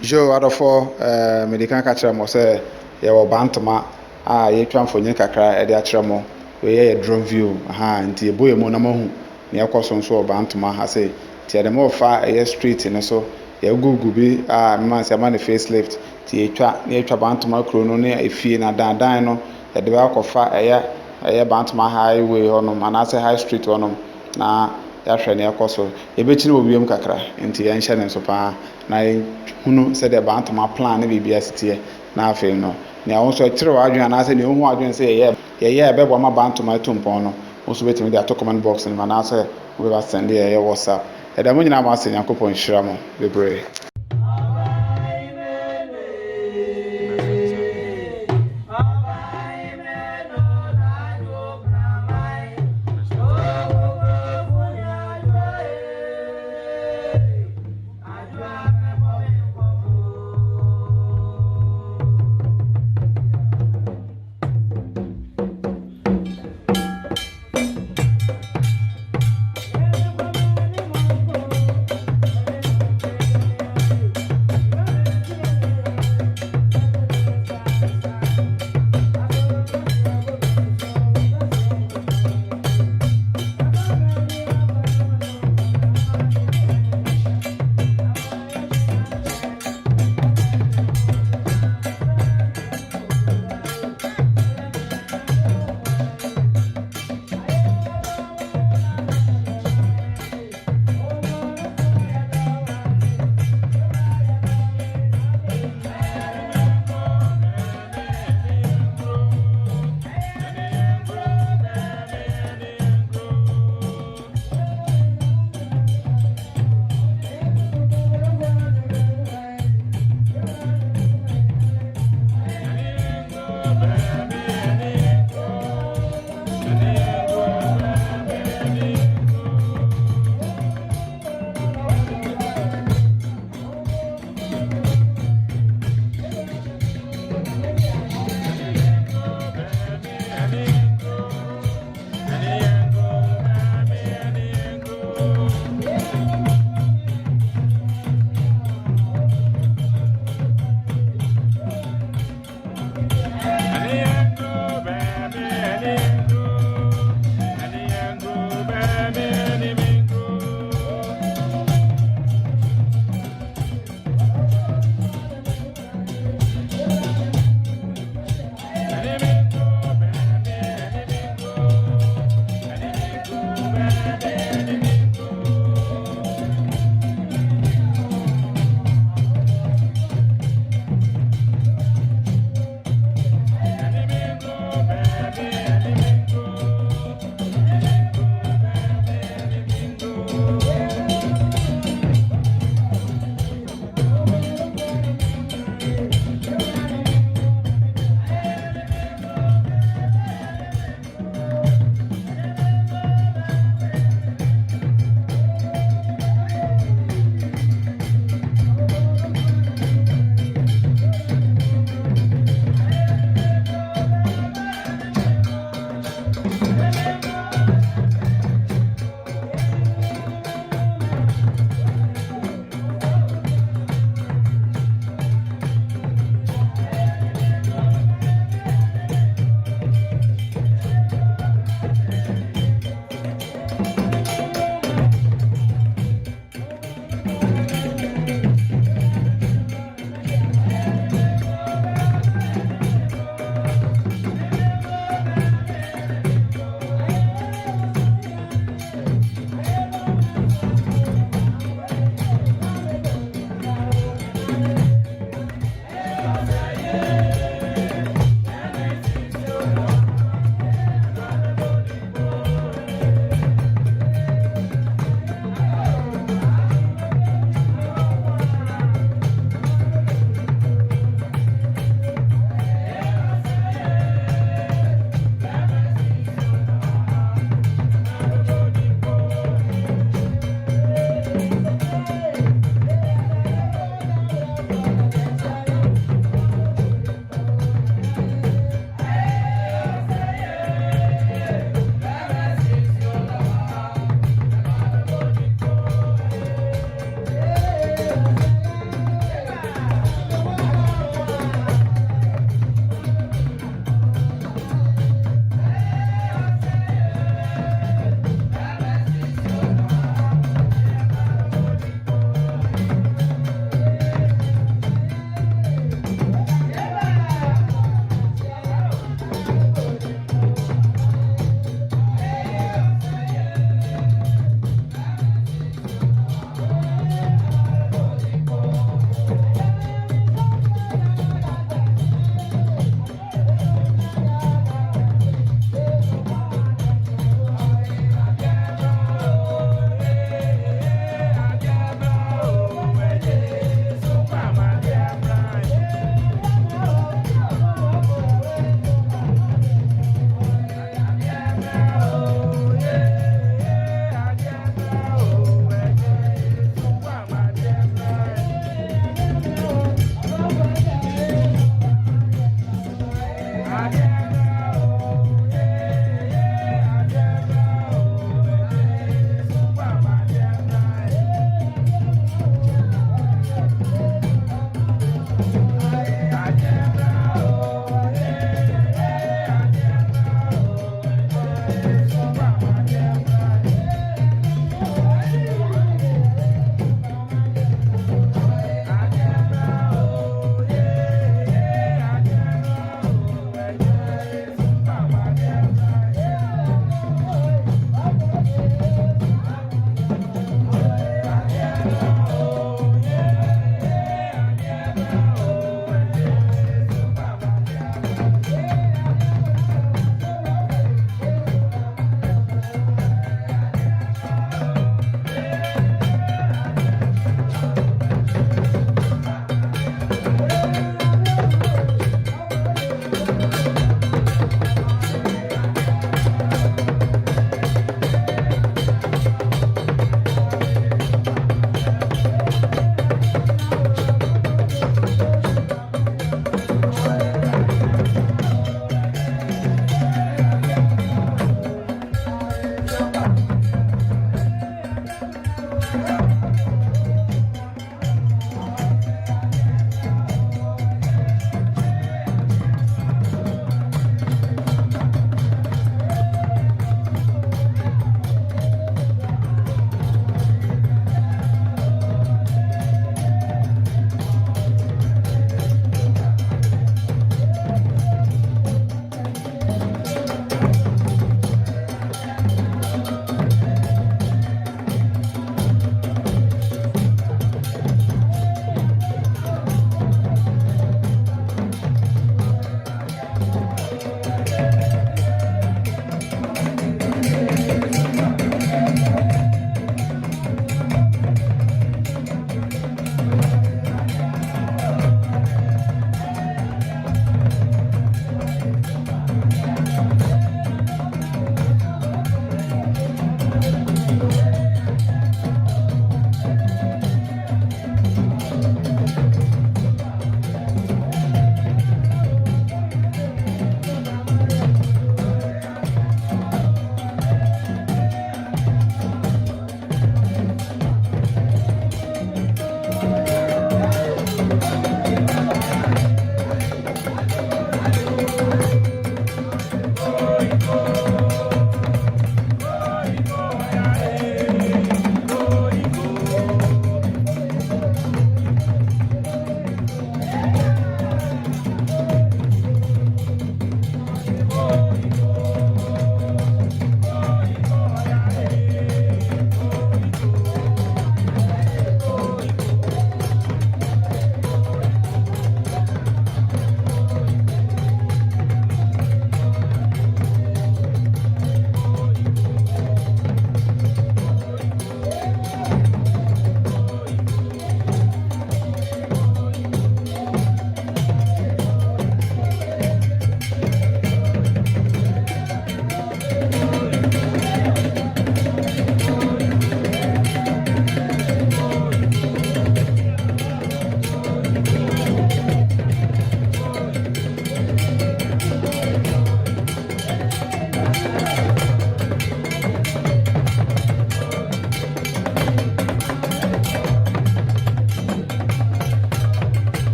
Joe adofo medical catcher mo say ye wo bantama ye twa mfonyin kakra e de akere mo we ye drone view nti eboye mo na mahu ne yakoso nso wo bantama ha say ti de mo fa ye street ne so ye gugu bi man say man facelift ti ye twa bantama kro no ne efie na dan no ye de akofa ye bantama highway hono mana say high street hono na ya hwɛ ne yakoso ye be kire obiem kakra nti ye nhye ne so pa na hunu said about my plan na bibia sitie na afei no ne awonso kire wadwen na say ne ohu adwen say ye bebo ma bantoma tompon no also betimi dey to comment box ni na say we ba send ye WhatsApp e da mo nyina ma say yakopon hira mo bebre.